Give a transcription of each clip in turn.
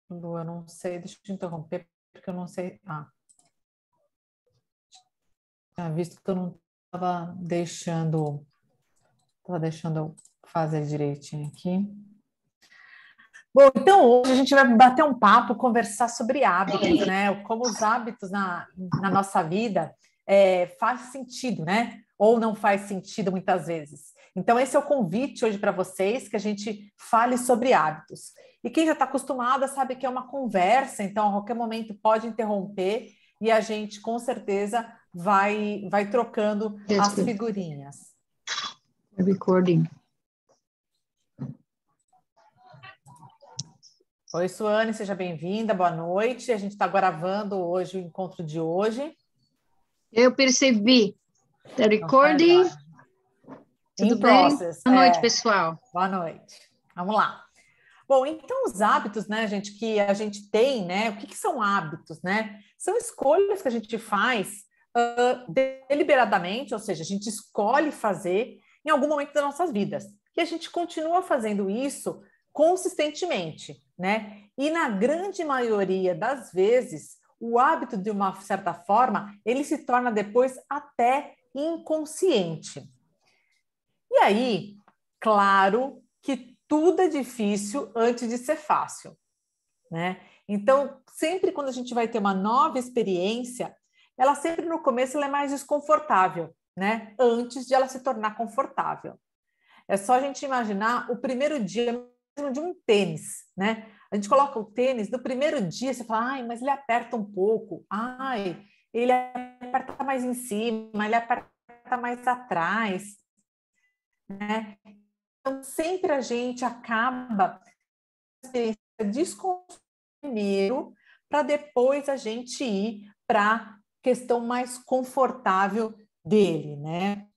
Lu, eu não sei, deixa eu te interromper, porque eu não sei. Tinha visto que eu não estava deixando eu fazer direitinho aqui. Bom, então hoje a gente vai bater um papo, conversar sobre hábitos, né? Como os hábitos na nossa vida faz sentido, né? Ou não faz sentido muitas vezes. Então, esse é o convite hoje para vocês, que a gente fale sobre hábitos. E quem já está acostumada sabe que é uma conversa, então a qualquer momento pode interromper e a gente com certeza vai trocando as figurinhas. Recording. Oi, Suane, seja bem-vinda, boa noite. A gente está gravando hoje o encontro de hoje. Eu percebi. The recording. Tudo bem? Process. Boa noite, pessoal. Boa noite. Vamos lá. Bom, então os hábitos, né, gente, que a gente tem, né? O que são hábitos, né? São escolhas que a gente faz deliberadamente, ou seja, a gente escolhe fazer em algum momento das nossas vidas. E a gente continua fazendo isso consistentemente, né? E na grande maioria das vezes, o hábito, de uma certa forma, ele se torna depois até inconsciente. E aí, claro que tudo é difícil antes de ser fácil, né? Então, sempre quando a gente vai ter uma nova experiência, ela sempre no começo ela é mais desconfortável, né? Antes de ela se tornar confortável. É só a gente imaginar o primeiro dia de um tênis, né? A gente coloca o tênis, no primeiro dia você fala, ai, mas ele aperta um pouco, ai, ele aperta mais em cima, ele aperta mais atrás, né? Então, sempre a gente acaba desconfortável primeiro, para depois a gente ir para a questão mais confortável dele, né?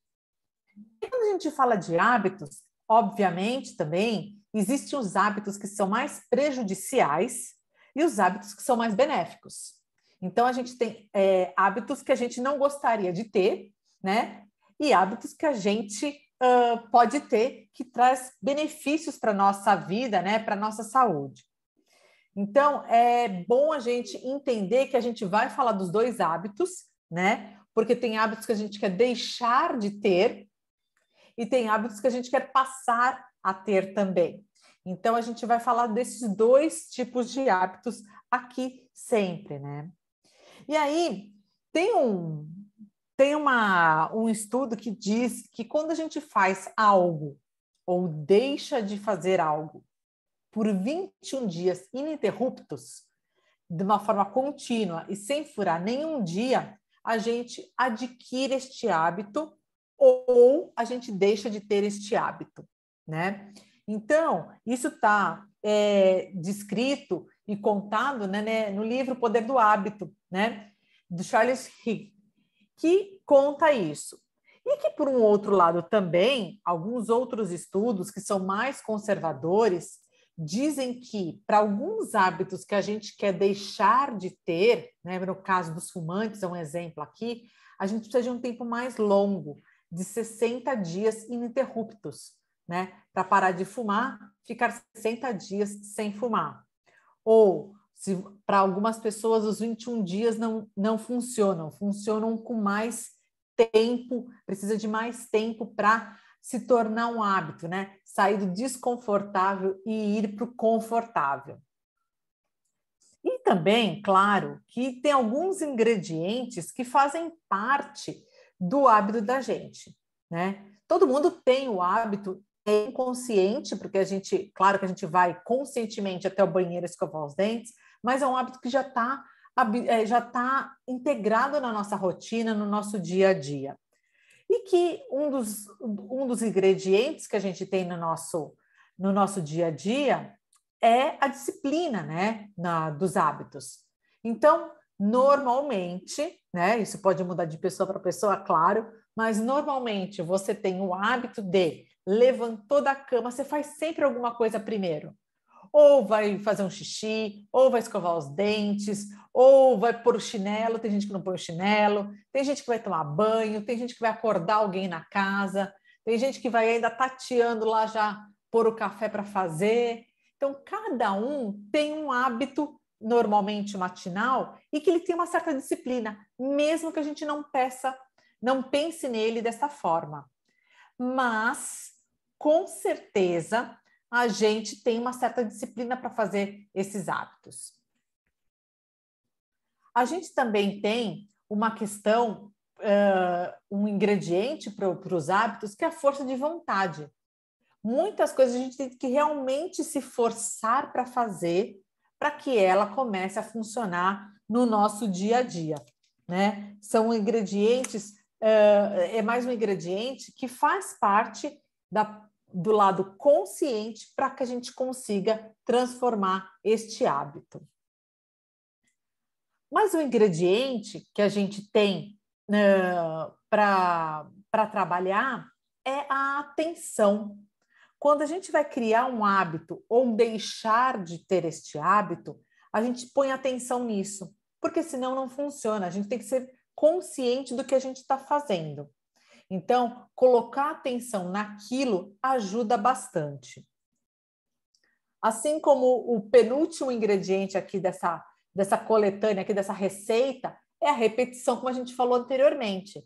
E quando a gente fala de hábitos, obviamente também existem os hábitos que são mais prejudiciais e os hábitos que são mais benéficos. Então, a gente tem hábitos que a gente não gostaria de ter, né? E hábitos que a gente pode ter que traz benefícios para a nossa vida, né? Para a nossa saúde. Então, é bom a gente entender que a gente vai falar dos dois hábitos, né? Porque tem hábitos que a gente quer deixar de ter e tem hábitos que a gente quer passar a ter também. Então, a gente vai falar desses dois tipos de hábitos aqui sempre, né? E aí, tem um estudo que diz que quando a gente faz algo ou deixa de fazer algo por 21 dias ininterruptos, de uma forma contínua e sem furar nenhum dia, a gente adquire este hábito ou a gente deixa de ter este hábito, né? Então, isso está descrito e contado, né, no livro O Poder do Hábito, né, do Charles Higgs, que conta isso. E que, por um outro lado, também, alguns outros estudos que são mais conservadores dizem que, para alguns hábitos que a gente quer deixar de ter, né, no caso dos fumantes, é um exemplo aqui, a gente precisa de um tempo mais longo, de 60 dias ininterruptos, né, para parar de fumar, ficar 60 dias sem fumar. Ou, se para algumas pessoas, os 21 dias não funcionam com mais tempo, precisa de mais tempo para se tornar um hábito, né? Sair do desconfortável e ir para o confortável. E também, claro, que tem alguns ingredientes que fazem parte do hábito da gente, né? Todo mundo tem o hábito inconsciente, porque a gente, claro que a gente vai conscientemente até o banheiro escovar os dentes, mas é um hábito que já tá integrado na nossa rotina, no nosso dia a dia. E que um dos ingredientes que a gente tem no nosso dia a dia é a disciplina, né, dos hábitos. Então, normalmente, né, isso pode mudar de pessoa para pessoa, claro, mas normalmente você tem o hábito de levantou da cama, você faz sempre alguma coisa primeiro. ou vai fazer um xixi, ou vai escovar os dentes, ou vai pôr o chinelo. Tem gente que não põe o chinelo, tem gente que vai tomar banho, tem gente que vai acordar alguém na casa, tem gente que vai ainda tateando lá já pôr o café para fazer. Então, cada um tem um hábito normalmente matinal e que ele tem uma certa disciplina, mesmo que a gente não pense nele dessa forma. Mas, com certeza, a gente tem uma certa disciplina para fazer esses hábitos. A gente também tem uma questão, um ingrediente para os hábitos, que é a força de vontade. Muitas coisas a gente tem que realmente se forçar para fazer, para que ela comece a funcionar no nosso dia a dia, né? São ingredientes, é mais um ingrediente que faz parte do lado consciente para que a gente consiga transformar este hábito. Mas o ingrediente que a gente tem para trabalhar é a atenção. Quando a gente vai criar um hábito ou deixar de ter este hábito, a gente põe atenção nisso, porque senão não funciona. A gente tem que ser consciente do que a gente está fazendo. Então, colocar atenção naquilo ajuda bastante. Assim como o penúltimo ingrediente aqui dessa coletânea, aqui dessa receita, é a repetição, como a gente falou anteriormente.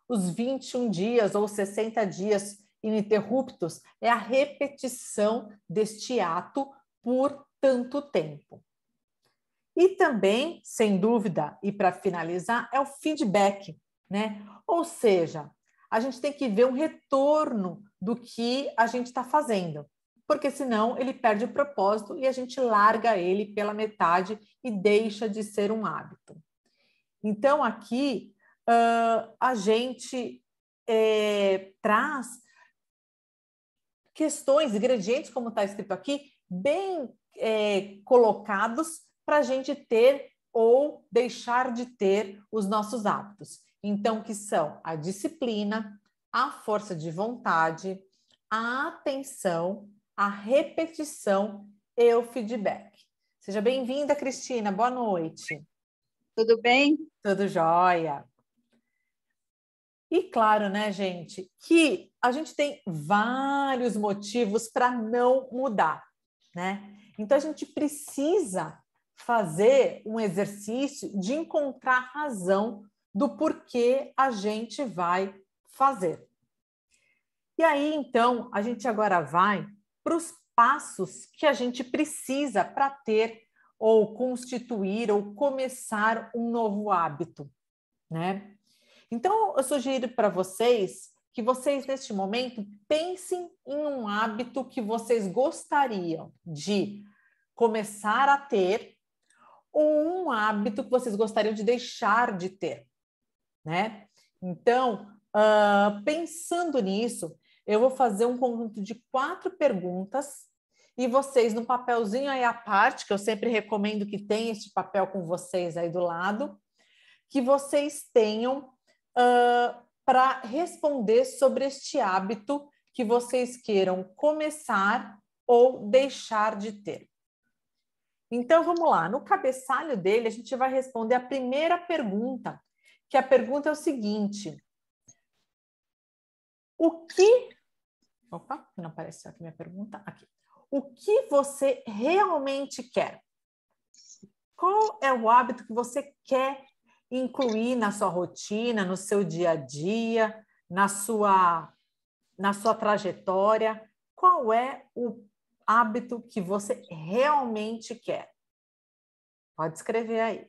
Os 21 dias ou 60 dias ininterruptos é a repetição deste ato por tanto tempo. E também, sem dúvida, e para finalizar, é o feedback, né? Ou seja, a gente tem que ver um retorno do que a gente está fazendo, porque senão ele perde o propósito e a gente larga ele pela metade e deixa de ser um hábito. Então, aqui, a gente traz questões, ingredientes, como está escrito aqui, bem colocados para a gente ter ou deixar de ter os nossos hábitos. Então, que são a disciplina, a força de vontade, a atenção, a repetição e o feedback. Seja bem-vinda, Cristina. Boa noite. Tudo bem? Tudo jóia. E claro, né, gente, que a gente tem vários motivos para não mudar, né? Então a gente precisa fazer um exercício de encontrar razão do porquê a gente vai fazer. E aí, então, a gente agora vai para os passos que a gente precisa para ter ou constituir ou começar um novo hábito, né? Então, eu sugiro para vocês que vocês, neste momento, pensem em um hábito que vocês gostariam de começar a ter ou um hábito que vocês gostariam de deixar de ter, né? Então, pensando nisso, eu vou fazer um conjunto de 4 perguntas e vocês, no papelzinho aí à parte, que eu sempre recomendo que tenha este papel com vocês aí do lado, que vocês tenham para responder sobre este hábito que vocês queiram começar ou deixar de ter. Então, vamos lá. No cabeçalho dele, a gente vai responder a primeira pergunta, que a pergunta é o seguinte: o que... Opa, não apareceu aqui minha pergunta. Aqui. O que você realmente quer? Qual é o hábito que você quer incluir na sua rotina, no seu dia a dia, na sua trajetória? Qual é o hábito que você realmente quer? Pode escrever aí.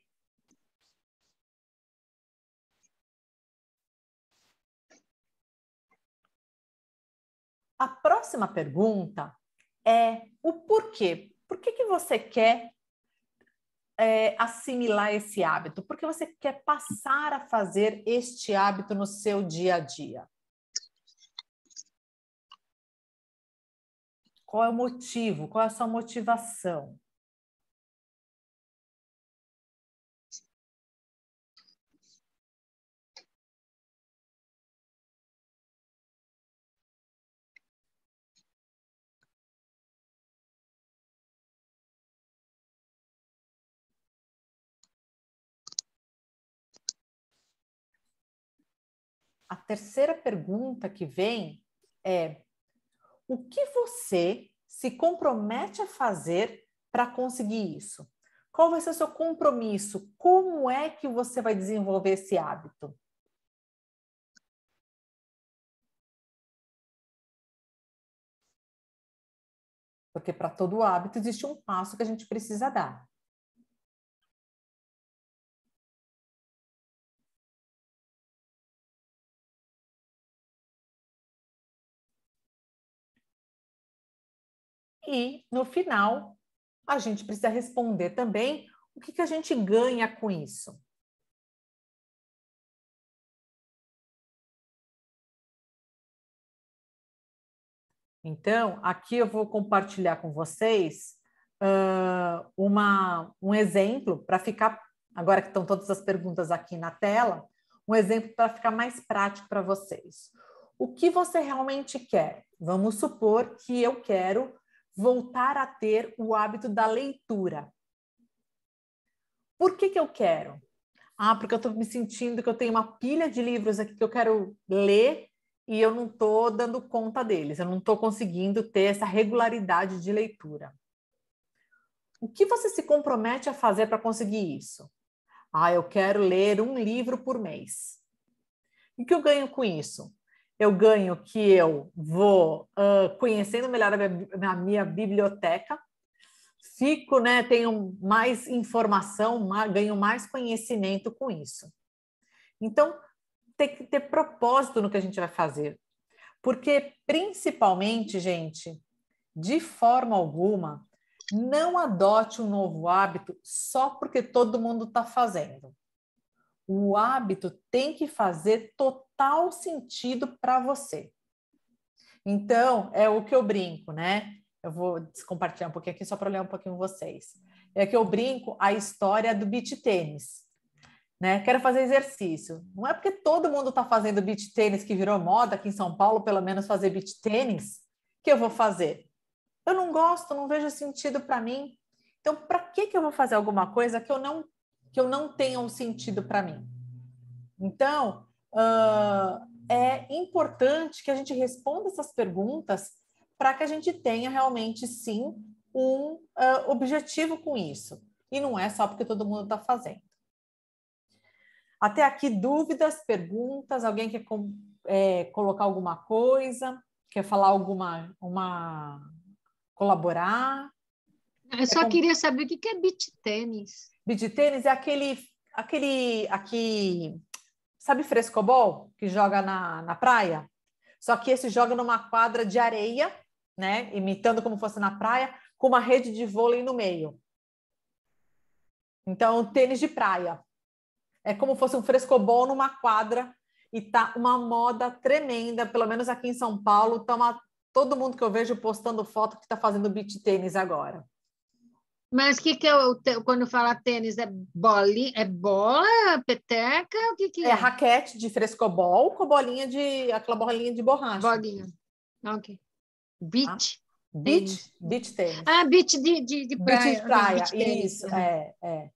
A próxima pergunta é o porquê. Por que você quer assimilar esse hábito? Por que você quer passar a fazer este hábito no seu dia a dia? Qual é o motivo? Qual é a sua motivação? a terceira pergunta que vem é: o que você se compromete a fazer para conseguir isso? Qual vai ser o seu compromisso? Como é que você vai desenvolver esse hábito? Porque para todo hábito existe um passo que a gente precisa dar. E, no final, a gente precisa responder também o que a gente ganha com isso. Então, aqui eu vou compartilhar com vocês um exemplo para ficar, agora que estão todas as perguntas aqui na tela, um exemplo para ficar mais prático para vocês. O que você realmente quer? Vamos supor que eu quero voltar a ter o hábito da leitura. Por que eu quero? Porque eu estou me sentindo que eu tenho uma pilha de livros aqui que eu quero ler e eu não estou dando conta deles, eu não estou conseguindo ter essa regularidade de leitura. O que você se compromete a fazer para conseguir isso? Eu quero ler um livro por mês. O que eu ganho com isso? Eu ganho que eu vou conhecendo melhor a minha biblioteca, fico, né, tenho mais informação, ganho mais conhecimento com isso. Então, tem que ter propósito no que a gente vai fazer. Porque, principalmente, gente, de forma alguma, não adote um novo hábito só porque todo mundo está fazendo. O hábito tem que fazer total sentido para você. Então, é o que eu brinco, né? Eu vou descompartilhar um pouquinho aqui só para ler um pouquinho vocês. É que eu brinco a história do beach tênis. Né? Quero fazer exercício. Não é porque todo mundo está fazendo beach tênis, que virou moda aqui em São Paulo, pelo menos fazer beach tênis, que eu vou fazer. Eu não gosto, não vejo sentido para mim. Então, para que eu vou fazer alguma coisa que eu não tenha um sentido para mim? Então, é importante que a gente responda essas perguntas para que a gente tenha realmente, sim, um objetivo com isso. E não é só porque todo mundo está fazendo. Até aqui, dúvidas, perguntas? Alguém quer colocar alguma coisa? Quer falar colaborar? Eu só queria saber o que é beach tênis. Beach tênis é sabe frescobol, que joga na praia? Só que esse joga numa quadra de areia, né? Imitando como fosse na praia, com uma rede de vôlei no meio. Então, tênis de praia. É como se fosse um frescobol numa quadra e tá uma moda tremenda, pelo menos aqui em São Paulo, todo mundo que eu vejo postando foto que está fazendo beach tênis agora. Mas o que é quando fala tênis? É bolinha, é bola, peteca? O que é? É raquete de frescobol com aquela bolinha de borracha. Bolinha. Ok. Beach. Beach tênis. Beach de praia. Beach de praia, Beach tênis. isso, é.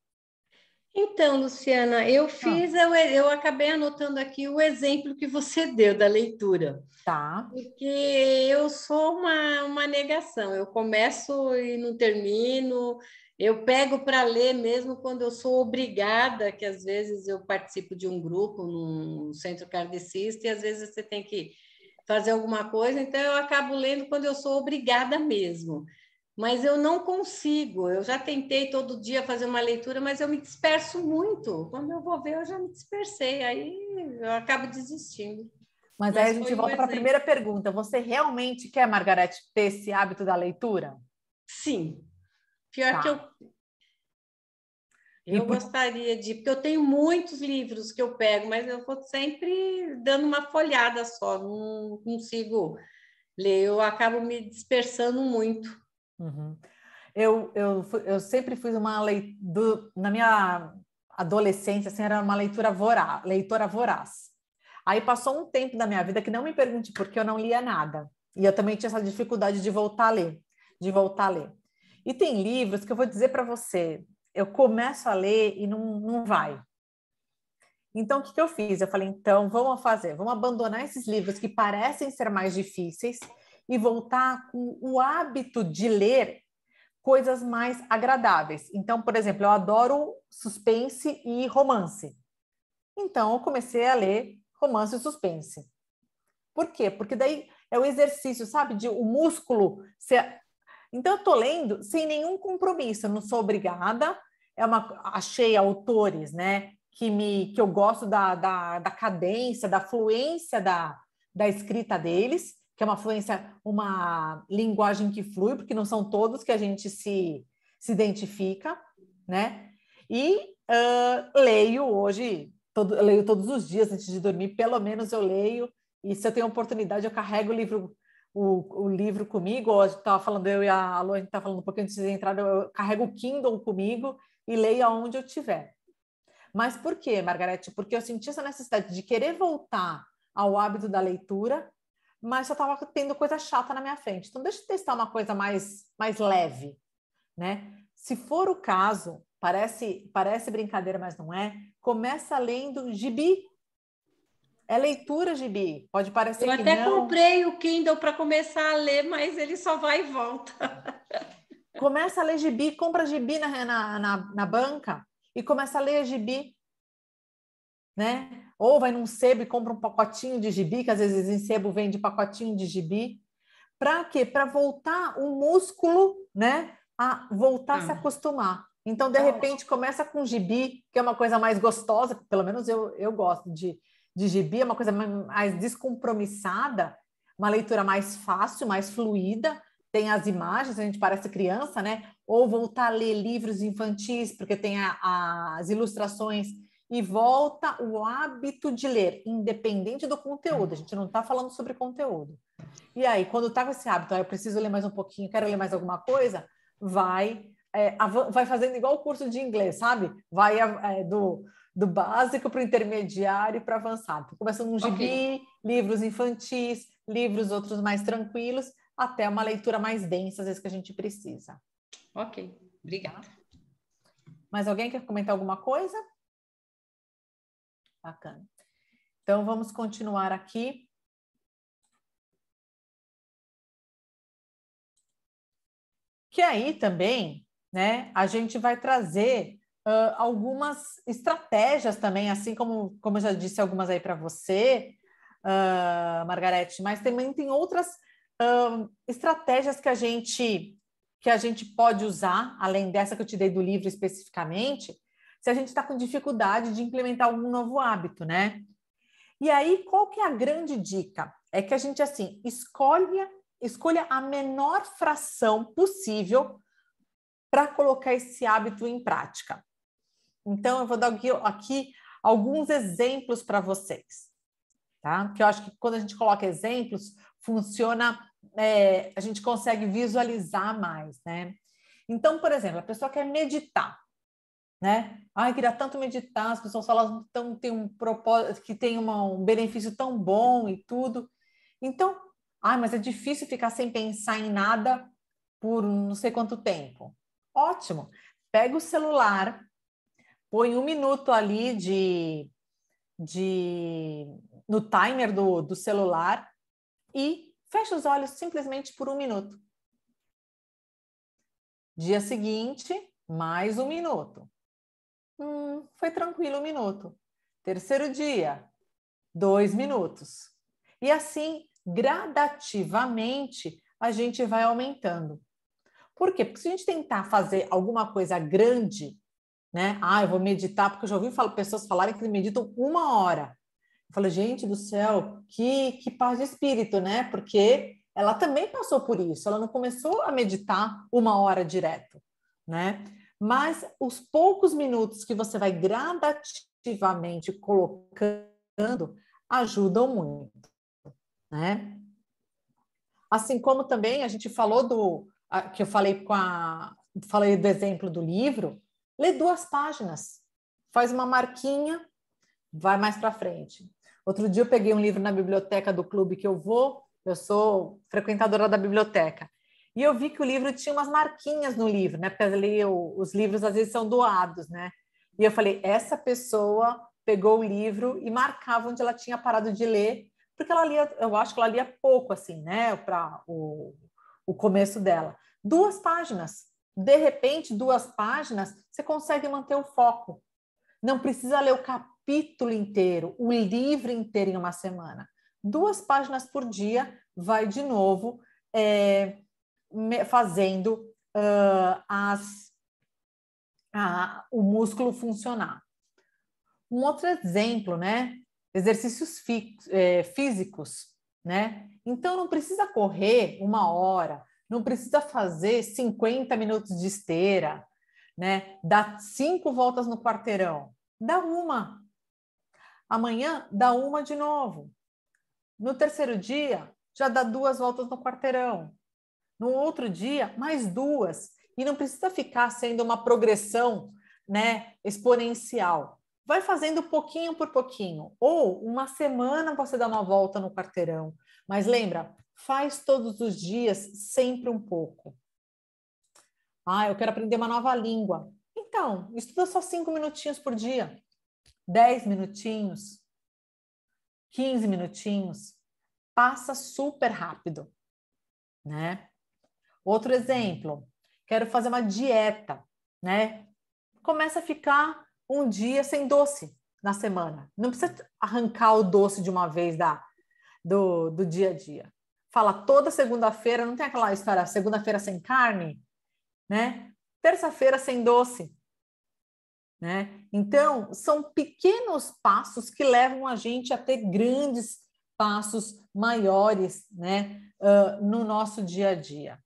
Então, Luciana, eu acabei anotando aqui o exemplo que você deu da leitura. Tá. Porque eu sou uma negação. Eu começo e não termino. Eu pego para ler mesmo quando eu sou obrigada, que às vezes eu participo de um grupo num centro kardecista e às vezes você tem que fazer alguma coisa, então eu acabo lendo quando eu sou obrigada mesmo. Mas eu não consigo. Eu já tentei todo dia fazer uma leitura, mas eu me disperso muito. Quando eu vou ver, eu já me dispersei. Aí eu acabo desistindo. Mas aí a gente volta para a primeira pergunta. Você realmente quer, Margarete, ter esse hábito da leitura? Sim. Pior que eu gostaria de... Porque eu tenho muitos livros que eu pego, mas eu vou sempre dando uma folhada só. Não consigo ler. Eu acabo me dispersando muito. Uhum. Eu sempre fui na minha adolescência, assim, era uma leitora voraz. Aí passou um tempo da minha vida que não me pergunte por que eu não lia nada. E eu também tinha essa dificuldade de voltar a ler. E tem livros que eu vou dizer para você, eu começo a ler e não vai. Então, o que eu fiz? Eu falei, então, vamos abandonar esses livros que parecem ser mais difíceis e voltar com o hábito de ler coisas mais agradáveis. Então, por exemplo, eu adoro suspense e romance. Então, eu comecei a ler romance e suspense. Por quê? Porque daí é o exercício, sabe? De o músculo ser... Então, eu estou lendo sem nenhum compromisso, eu não sou obrigada. Achei autores, né? Que eu gosto da cadência, da fluência da escrita deles, que é uma linguagem que flui, porque não são todos que a gente se identifica, né? E leio hoje, leio todos os dias antes de dormir, pelo menos eu leio, e se eu tenho oportunidade, eu carrego o livro comigo. Hoje estava falando, eu e a Alô, a gente estava falando um pouquinho antes de entrar, eu carrego o Kindle comigo e leio aonde eu estiver. Mas por quê, Margarete? Porque eu senti essa necessidade de querer voltar ao hábito da leitura, mas só estava tendo coisa chata na minha frente. Então, deixa eu testar uma coisa mais leve, né? Se for o caso, parece brincadeira, mas não é, começa lendo gibi. É leitura gibi. Pode parecer que não. Eu até comprei o Kindle para começar a ler, mas ele só vai e volta. Começa a ler gibi, compra gibi na banca e começa a ler gibi, né? Ou vai num sebo e compra um pacotinho de gibi, que às vezes em sebo vende pacotinho de gibi. Para quê? Para voltar o músculo, né? A voltar a se acostumar. Então, de repente, começa com gibi, que é uma coisa mais gostosa, pelo menos eu gosto de gibi, é uma coisa mais descompromissada, uma leitura mais fácil, mais fluida, tem as imagens, a gente parece criança, né? Ou voltar a ler livros infantis, porque tem as ilustrações, e volta o hábito de ler, independente do conteúdo. A gente não está falando sobre conteúdo. E aí, quando está com esse hábito, eu preciso ler mais um pouquinho, quero ler mais alguma coisa, vai fazendo igual o curso de inglês, sabe? Vai do básico para o intermediário e para avançado. Começando um gibi, livros infantis, livros outros mais tranquilos, até uma leitura mais densa, às vezes, que a gente precisa. Ok, obrigada. Mais alguém quer comentar alguma coisa? Bacana. Então, vamos continuar aqui. Que aí também, né, a gente vai trazer algumas estratégias também, assim como eu já disse algumas aí para você, Margarete, mas também tem outras estratégias que a gente pode usar, além dessa que eu te dei do livro especificamente, se a gente está com dificuldade de implementar algum novo hábito, né? E aí, qual que é a grande dica? É que a gente, assim, escolha a menor fração possível para colocar esse hábito em prática. Então, eu vou dar aqui alguns exemplos para vocês, tá? Porque eu acho que quando a gente coloca exemplos, funciona, a gente consegue visualizar mais, né? Então, por exemplo, a pessoa quer meditar, né? Ai, queria tanto meditar, as pessoas falam que tem um propósito, que tem um benefício tão bom e tudo. Então, mas é difícil ficar sem pensar em nada por não sei quanto tempo. Ótimo. Pega o celular, põe 1 minuto ali no timer do celular e fecha os olhos simplesmente por 1 minuto. Dia seguinte, mais 1 minuto. Foi tranquilo 1 minuto. Terceiro dia, 2 minutos. E assim, gradativamente, a gente vai aumentando. Por quê? Porque se a gente tentar fazer alguma coisa grande, né? Eu vou meditar, porque eu já ouvi pessoas falarem que meditam 1 hora. Eu falo, gente do céu, que paz de espírito, né? Porque ela também passou por isso. Ela não começou a meditar 1 hora direto, né? Mas os poucos minutos que você vai gradativamente colocando ajudam muito, né? Assim como também a gente falou que eu falei falei do exemplo do livro, lê 2 páginas, faz uma marquinha, vai mais para frente. Outro dia eu peguei um livro na biblioteca do clube que eu sou frequentadora da biblioteca, e eu vi que o livro tinha umas marquinhas no livro, né? Porque ali os livros às vezes são doados, né? E eu falei, essa pessoa pegou o livro e marcava onde ela tinha parado de ler, porque ela lia, eu acho que ela lia pouco, assim, né, para o começo dela. 2 páginas. De repente, 2 páginas, você consegue manter o foco. Não precisa ler o capítulo inteiro, o livro inteiro em uma semana. 2 páginas por dia, vai de novo fazendo o músculo funcionar. Um outro exemplo, né? Exercícios físicos, né? Então, não precisa correr 1 hora, não precisa fazer 50 minutos de esteira, né? Dar 5 voltas no quarteirão. Dá 1. Amanhã, dá 1 de novo. No terceiro dia, já dá 2 voltas no quarteirão. No outro dia, mais 2. E não precisa ficar sendo uma progressão, né, exponencial. Vai fazendo pouquinho por pouquinho. Ou 1 semana você dá uma volta no quarteirão. Mas lembra, faz todos os dias, sempre um pouco. Ah, eu quero aprender uma nova língua. Então, estuda só 5 minutinhos por dia. 10 minutinhos. 15 minutinhos. Passa super rápido, né? Outro exemplo, quero fazer uma dieta, né? Começa a ficar um dia sem doce na semana. Não precisa arrancar o doce de uma vez do dia a dia. Fala toda segunda-feira, não tem aquela história, segunda-feira sem carne, né? Terça-feira sem doce, né? Então, são pequenos passos que levam a gente a ter grandes passos maiores, né? No nosso dia a dia.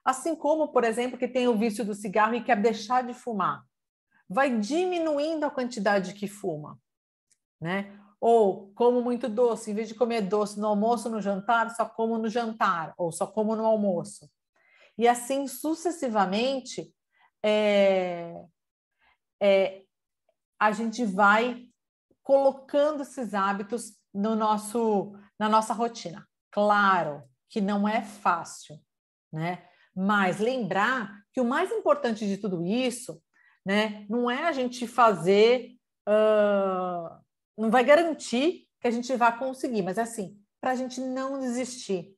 Assim como, por exemplo, que tem o vício do cigarro e quer deixar de fumar. Vai diminuindo a quantidade que fuma, né? Ou como muito doce, em vez de comer doce no almoço, no jantar, só como no jantar, ou só como no almoço. E assim sucessivamente, a gente vai colocando esses hábitos na nossa rotina. Claro que não é fácil, né? Mas lembrar que o mais importante de tudo isso, né, não é a gente fazer, não vai garantir que a gente vai conseguir, mas é assim, para a gente não desistir,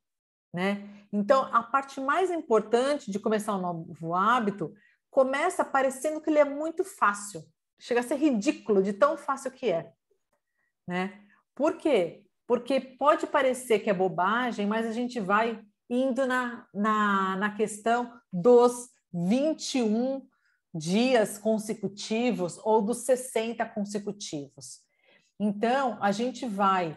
né? Então, a parte mais importante de começar um novo hábito começa parecendo que ele é muito fácil, chega a ser ridículo de tão fácil que é, né? Por quê? Porque pode parecer que é bobagem, mas a gente vai indo na questão dos 21 dias consecutivos ou dos 60 consecutivos. Então, a gente vai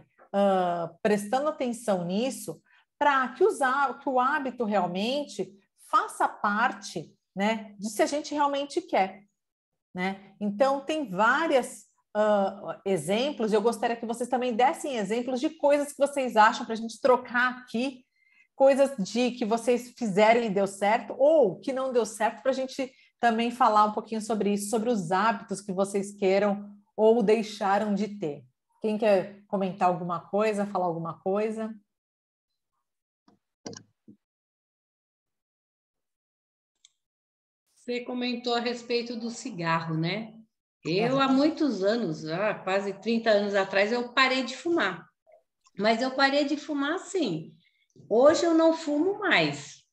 prestando atenção nisso para que o hábito realmente faça parte, né, de se a gente realmente quer, né? Então, tem vários exemplos, e eu gostaria que vocês também dessem exemplos de coisas que vocês acham para a gente trocar aqui, coisas que vocês fizeram e deu certo, ou que não deu certo, para a gente também falar um pouquinho sobre isso, sobre os hábitos que vocês queiram ou deixaram de ter. Quem quer comentar alguma coisa, falar alguma coisa? Você comentou a respeito do cigarro, né? Eu, há muitos anos, quase 30 anos atrás, eu parei de fumar. Mas eu parei de fumar assim. Hoje eu não fumo mais,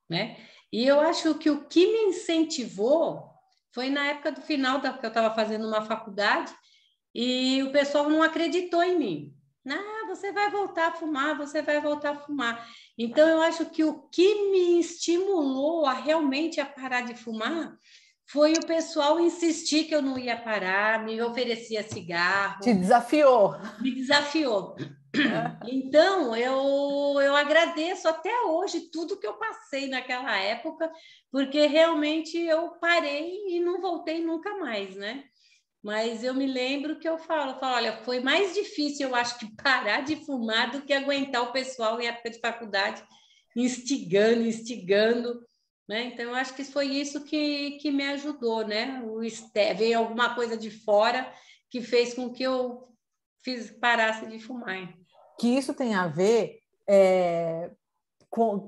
né? E eu acho que o que me incentivou foi na época do final que eu estava fazendo uma faculdade e o pessoal não acreditou em mim. Ah, você vai voltar a fumar, você vai voltar a fumar. Então, eu acho que o que me estimulou a realmente a parar de fumar foi o pessoal insistir que eu não ia parar, me oferecia cigarro. Te desafiou. Me desafiou. Então, eu agradeço até hoje tudo que eu passei naquela época, porque realmente eu parei e não voltei nunca mais, né? Mas eu me lembro que eu falo, olha, foi mais difícil, eu acho, que parar de fumar do que aguentar o pessoal em época de faculdade instigando, né? Então, eu acho que foi isso que me ajudou, né? Veio alguma coisa de fora que fez com que eu parasse de fumar. Que isso tem a ver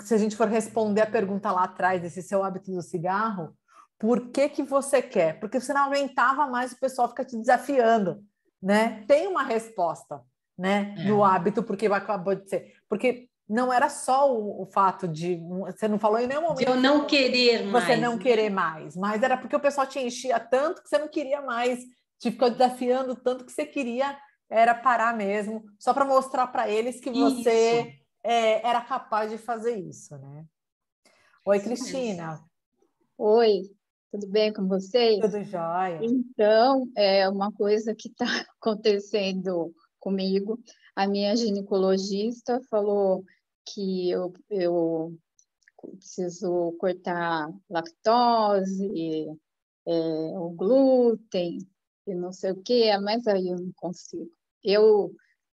se a gente for responder a pergunta lá atrás desse seu hábito do cigarro, Por que que você quer? Porque você não aguentava mais, o pessoal fica te desafiando, né? Tem uma resposta, né? No hábito, porque acabou de ser. Porque não era só o fato de... Você não falou em nenhum De momento eu não querer você mais, não né? querer mais, mas era porque o pessoal te enchia tanto que você não queria mais, te ficou desafiando tanto que você queria era parar mesmo, só para mostrar para eles que Isso, você era capaz de fazer isso, né? Oi, isso mesmo. Cristina, Oi, tudo bem com vocês? tudo jóia? Então, é uma coisa que está acontecendo comigo. A minha ginecologista falou que eu preciso cortar lactose, o glúten e não sei o quê, mas aí eu não consigo. Eu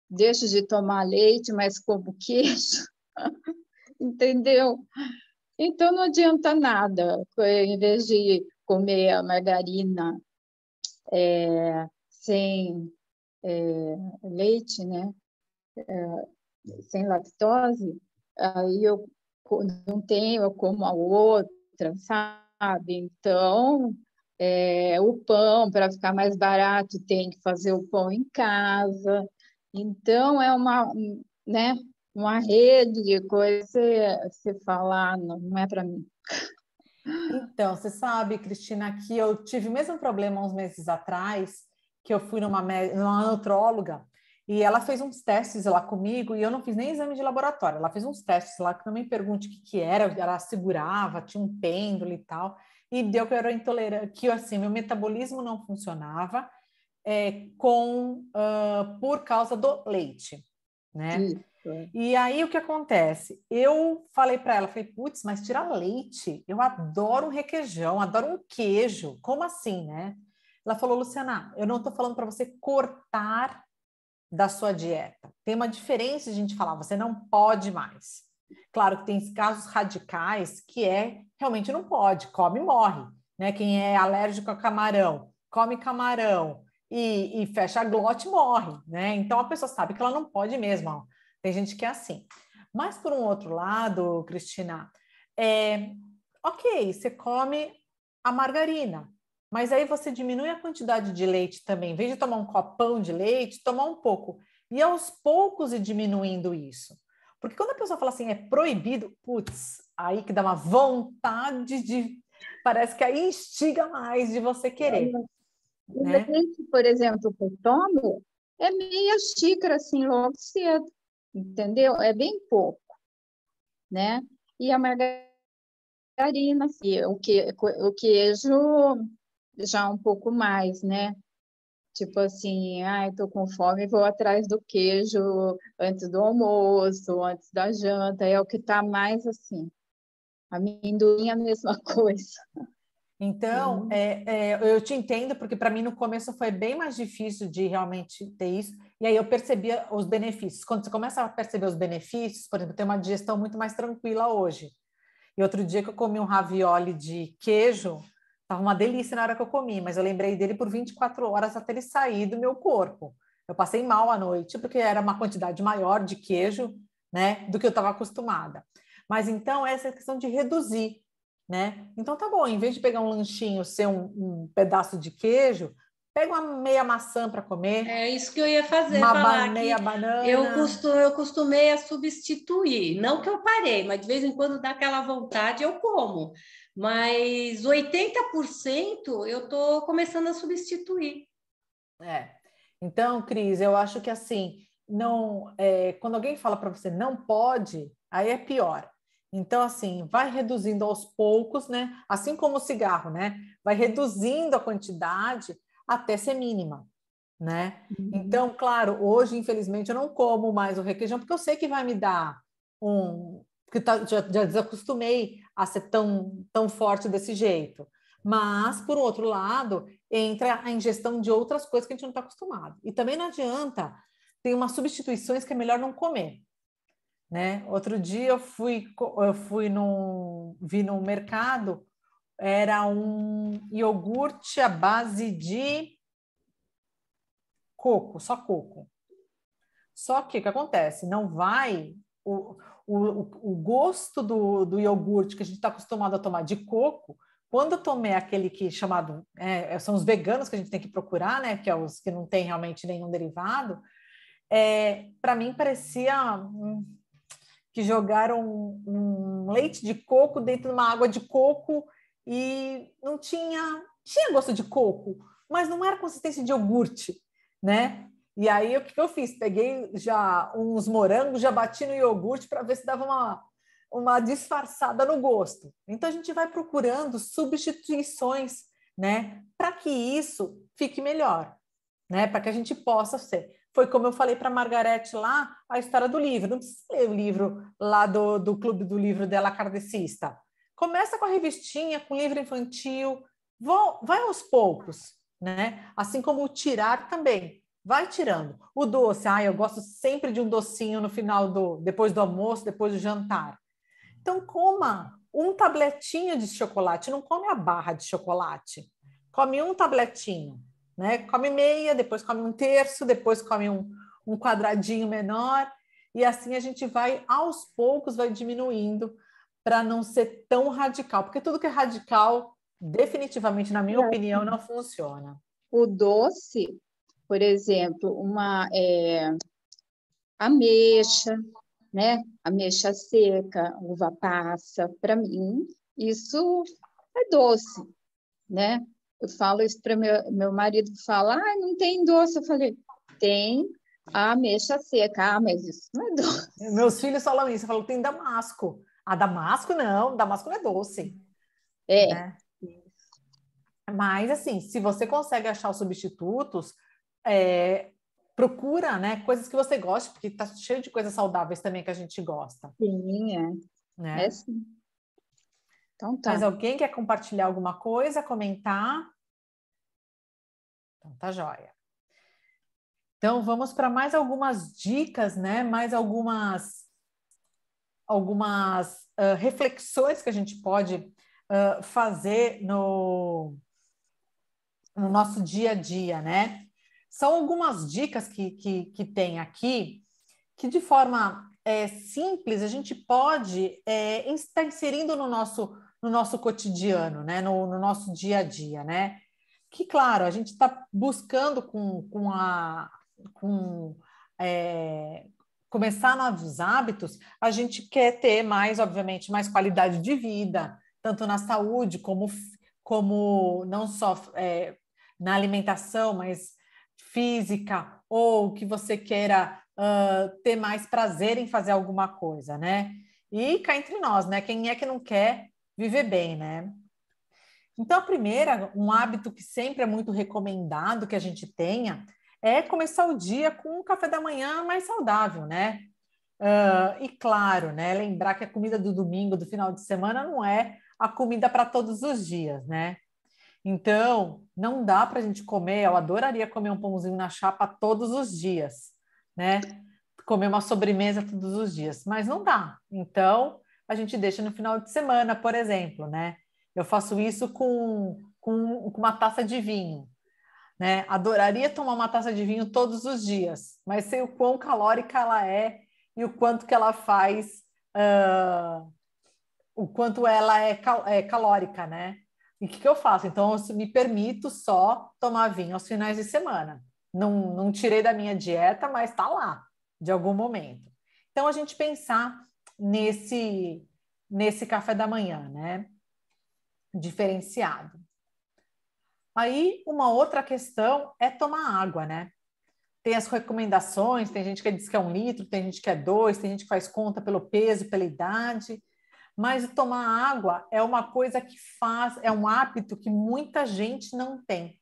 deixo de tomar leite, mas como queijo, entendeu? Então não adianta nada. Em vez de comer a margarina sem leite, né? Sem lactose, aí eu não tenho, eu como a outra, sabe? Então, o pão, para ficar mais barato, tem que fazer o pão em casa. Então, é né, uma rede de coisas, você falar, não é para mim. Então, você sabe, Cristina, que eu tive o mesmo problema uns meses atrás, que eu fui numa nutróloga e ela fez uns testes lá comigo e eu não fiz nem exame de laboratório. Ela fez uns testes lá que não me pergunte o que que era, ela segurava, tinha um pêndulo e tal, e deu que eu era intolerante, que assim, meu metabolismo não funcionava por causa do leite, né? Isso. E aí o que acontece? Eu falei para ela, falei, putz, mas tira leite. Eu adoro um requeijão, adoro um queijo. Como assim, né? Ela falou, Luciana, eu não estou falando para você cortar da sua dieta. Tem uma diferença de a gente falar, você não pode mais. Claro que tem casos radicais que realmente não pode, come e morre, né? Quem é alérgico a camarão, come camarão e fecha a glote, morre, né? Então a pessoa sabe que ela não pode mesmo. Ó. Tem gente que é assim. Mas por um outro lado, Cristina, ok, você come a margarina, mas aí você diminui a quantidade de leite também. Em vez de tomar um copão de leite, tomar um pouco. E aos poucos ir diminuindo isso. Porque quando a pessoa fala assim, é proibido, putz, aí que dá uma vontade de... Parece que aí instiga mais de você querer, O né? leite, por exemplo, que eu tomo, é meia xícara, assim, logo cedo, entendeu? É bem pouco, né? E a margarina, assim, o queijo já um pouco mais, né? Tipo assim, ai, tô com fome, vou atrás do queijo antes do almoço, antes da janta, é o que tá mais assim. Amendoim é a mesma coisa. Então, eu te entendo, porque para mim no começo foi bem mais difícil de realmente ter isso, e aí eu percebia os benefícios. Quando você começa a perceber os benefícios, por exemplo, tem uma digestão muito mais tranquila hoje. E outro dia que eu comi um ravioli de queijo, estava uma delícia na hora que eu comi, mas eu lembrei dele por 24 horas até ele sair do meu corpo. Eu passei mal à noite, porque era uma quantidade maior de queijo, né, do que eu estava acostumada. Mas então, essa é a questão de reduzir, né? Então, tá bom, em vez de pegar um lanchinho, ser um pedaço de queijo, pega uma meia maçã para comer, É isso que eu ia fazer, falar que meia banana. eu costumei a substituir. Não que eu parei, mas de vez em quando dá aquela vontade, eu como. Mas 80% eu estou começando a substituir. É. Então, Cris, eu acho que assim, não, quando alguém fala para você não pode, aí é pior. Então, assim, vai reduzindo aos poucos, né? Assim como o cigarro, né? Vai reduzindo a quantidade até ser mínima, né? Uhum. Então, claro, hoje, infelizmente, eu não como mais o requeijão, porque eu sei que vai me dar porque já desacostumei a ser tão forte desse jeito. Mas, por outro lado, entra a ingestão de outras coisas que a gente não está acostumado. E também não adianta, tem umas substituições que é melhor não comer, né? Outro dia vi no mercado, era um iogurte à base de coco, só coco. Só que o que acontece? Não vai o gosto do iogurte que a gente está acostumado a tomar de coco Quando eu tomei aquele que chamado, são os veganos que a gente tem que procurar, né? Que é os que não tem realmente nenhum derivado, para mim parecia que jogaram um leite de coco dentro de uma água de coco e não tinha gosto de coco, mas não era consistência de iogurte, né? E aí o que eu fiz? Peguei já uns morangos, já bati no iogurte para ver se dava uma disfarçada no gosto. Então a gente vai procurando substituições, né, para que isso fique melhor, né, para que a gente possa ser. Foi como eu falei para a Margarete lá, a história do livro. Não precisa ler o livro lá do Clube do Livro dela Kardecista. Começa com a revistinha, com o livro infantil, vai aos poucos, né? Assim como o tirar também. Vai tirando. O doce, eu gosto sempre de um docinho no final depois do almoço, depois do jantar. Então, coma um tabletinho de chocolate, não come a barra de chocolate. Come um tabletinho, né? Come meia, depois come um terço, depois come um quadradinho menor, e assim a gente vai, aos poucos, vai diminuindo para não ser tão radical, porque tudo que é radical, definitivamente, na minha opinião, não funciona. O doce, por exemplo, uma ameixa, né? Ameixa seca, uva passa, para mim, isso é doce, né? Eu falo isso para meu marido, fala, não tem doce. Eu falei, tem a ameixa seca. Mas isso não é doce. Meus filhos falam isso, eu falo, tem damasco. Damasco não é doce. Né? Mas, assim, se você consegue achar os substitutos, procura, né, coisas que você goste, porque tá cheio de coisas saudáveis também que a gente gosta. Sim, né? É sim. Então tá. Mas alguém quer compartilhar alguma coisa, comentar? Então tá joia. Então vamos para mais algumas dicas, né? Mais algumas reflexões que a gente pode fazer no nosso dia a dia, né? São algumas dicas que tem aqui que de forma simples a gente pode estar inserindo no nosso cotidiano, né? No nosso dia a dia, né? Que, claro, a gente está buscando começar novos hábitos, a gente quer ter mais, obviamente, mais qualidade de vida, tanto na saúde como não só na alimentação, mas física, ou que você queira ter mais prazer em fazer alguma coisa, né? E cá entre nós, né? Quem é que não quer viver bem, né? Então, a primeira, um hábito que sempre é muito recomendado que a gente tenha, é começar o dia com um café da manhã mais saudável, né? E claro, né? Lembrar que a comida do domingo, do final de semana, não é a comida para todos os dias, né? Então, não dá para a gente comer, eu adoraria comer um pãozinho na chapa todos os dias, né? Comer uma sobremesa todos os dias, mas não dá. Então, a gente deixa no final de semana, por exemplo, né? Eu faço isso com uma taça de vinho, né? Adoraria tomar uma taça de vinho todos os dias, mas sei o quão calórica ela é e o quanto que ela faz, o quanto ela é calórica, né? E o que eu faço? Então, eu me permito só tomar vinho aos finais de semana. Não tirei da minha dieta, mas está lá, de algum momento. Então, a gente pensar nesse café da manhã, né? Diferenciado. Aí, uma outra questão é tomar água, né? Tem as recomendações, tem gente que diz que é 1 litro, tem gente que é 2, tem gente que faz conta pelo peso, pela idade, mas tomar água é uma coisa é um hábito que muita gente não tem,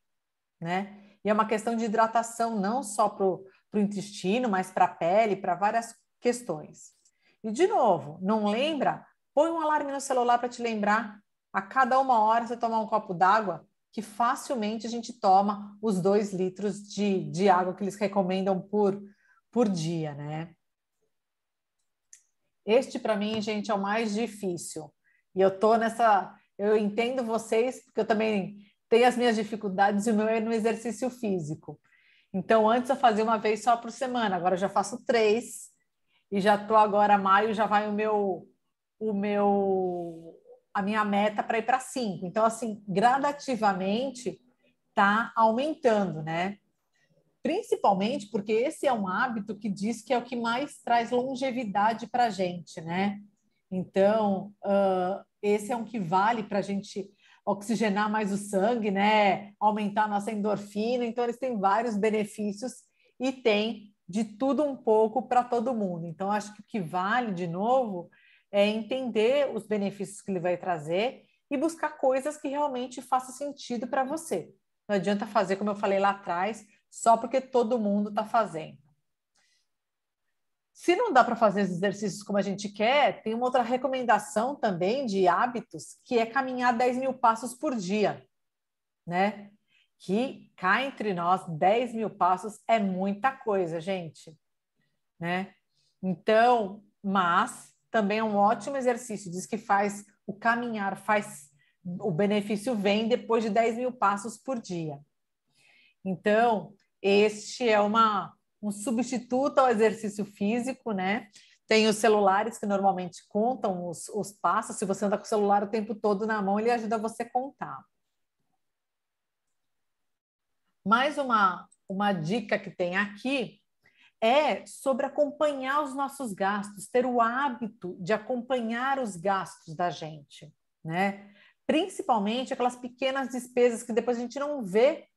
né? E é uma questão de hidratação não só para o intestino, mas para a pele, para várias questões. E, de novo, não lembra? Põe um alarme no celular para te lembrar. A cada 1 hora você tomar um copo d'água, que facilmente a gente toma os 2 litros de água que eles recomendam por dia, né? Este, para mim, gente, é o mais difícil. E eu entendo vocês, porque eu também tenho as minhas dificuldades e o meu é no exercício físico. Então, antes eu fazia 1 vez só por semana, agora eu já faço 3, e já estou agora, maio, já vai a minha meta para ir para 5. Então, assim, gradativamente está aumentando, né? Principalmente porque esse é um hábito que diz que é o que mais traz longevidade para a gente, né? Então, esse é um que vale para a gente oxigenar mais o sangue, né? Aumentar a nossa endorfina. Então, eles têm vários benefícios e tem de tudo um pouco para todo mundo. Então, acho que o que vale, de novo, é entender os benefícios que ele vai trazer e buscar coisas que realmente façam sentido para você. Não adianta fazer, como eu falei lá atrás, só porque todo mundo está fazendo. Se não dá para fazer os exercícios como a gente quer, tem uma outra recomendação também de hábitos, que é caminhar 10.000 passos por dia, né? Que cá entre nós, 10.000 passos é muita coisa, gente, né? Então, mas também é um ótimo exercício, diz que faz o caminhar, o benefício vem depois de 10.000 passos por dia. Então, este é um substituto ao exercício físico, né? Tem os celulares que normalmente contam os passos. Se você anda com o celular o tempo todo na mão, ele ajuda você a contar. Mais uma dica que tem aqui é sobre acompanhar os nossos gastos, ter o hábito de acompanhar os gastos da gente, né? Principalmente aquelas pequenas despesas que depois a gente não vê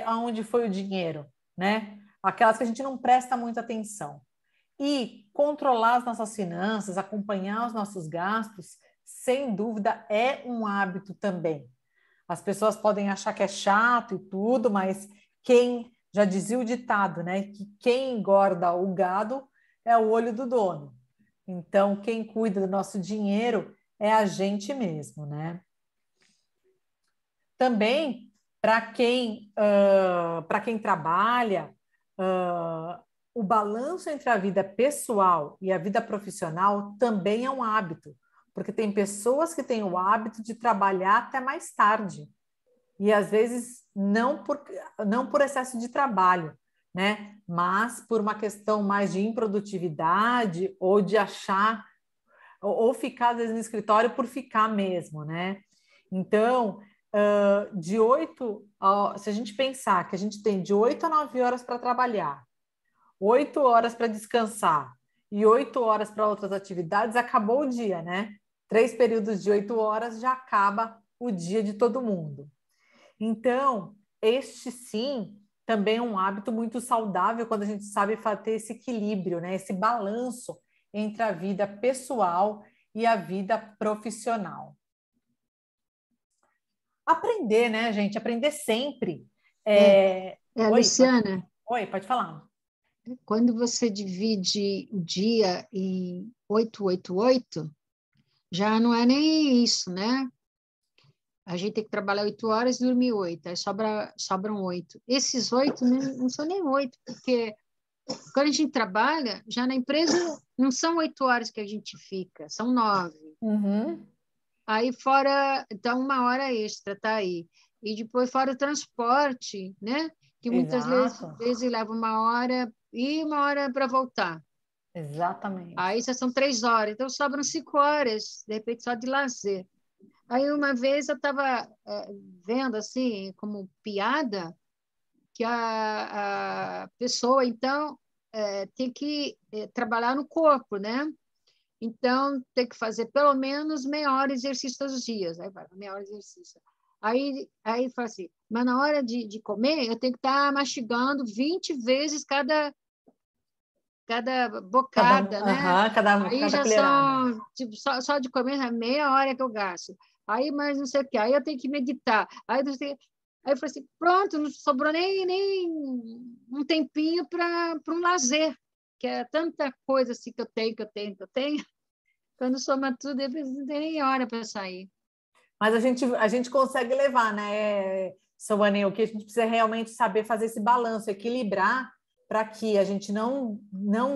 aonde foi o dinheiro, né? Aquelas que a gente não presta muita atenção. E controlar as nossas finanças, acompanhar os nossos gastos, sem dúvida, é um hábito também. As pessoas podem achar que é chato e tudo, mas já dizia o ditado, né? Que quem engorda o gado é o olho do dono. Então, quem cuida do nosso dinheiro é a gente mesmo, né? Também, para quem trabalha, o balanço entre a vida pessoal e a vida profissional também é um hábito, porque tem pessoas que têm o hábito de trabalhar até mais tarde, e às vezes não por excesso de trabalho, né? Mas por uma questão mais de improdutividade ou de achar, ou ficar às vezes no escritório por ficar mesmo, né? Então, se a gente pensar que a gente tem de 8 a 9 horas para trabalhar, 8 horas para descansar e 8 horas para outras atividades, acabou o dia, né? 3 períodos de 8 horas já acaba o dia de todo mundo. Então, este sim também é um hábito muito saudável quando a gente sabe ter esse equilíbrio, né? Esse balanço entre a vida pessoal e a vida profissional. Aprender, né, gente? Aprender sempre. Oi, Luciana. Pode falar. Quando você divide o dia em 8, já não é nem isso, né? A gente tem que trabalhar 8 horas e dormir 8, aí sobram 8. Esses 8 não são nem 8, porque quando a gente trabalha, já na empresa, não são 8 horas que a gente fica, são 9. Uhum. Aí fora, então 1 hora extra, tá aí. E depois fora o transporte, né? Que muitas vezes leva 1 hora e 1 hora para voltar. Exatamente. Aí já são 3 horas, então sobram 5 horas, de repente só de lazer. Aí uma vez eu estava vendo assim, como piada, que a pessoa, então, tem que trabalhar no corpo, né? Então, tem que fazer pelo menos meia hora de exercício todos os dias. Aí vai, meia hora de exercício. Aí fala assim, mas na hora de comer, eu tenho que estar mastigando 20 vezes cada bocada, né? Aí já colherada. são, tipo, só de comer, é meia hora que eu gasto. Aí, mas não sei o quê. Aí eu tenho que meditar. Aí eu falei assim, pronto, não sobrou nem um tempinho para um lazer, que é tanta coisa assim que eu tenho. Quando soma tudo, eu não tenho nem hora para sair. Mas a gente consegue levar, né, Soane? O que a gente precisa realmente saber fazer esse balanço, equilibrar, para que a gente não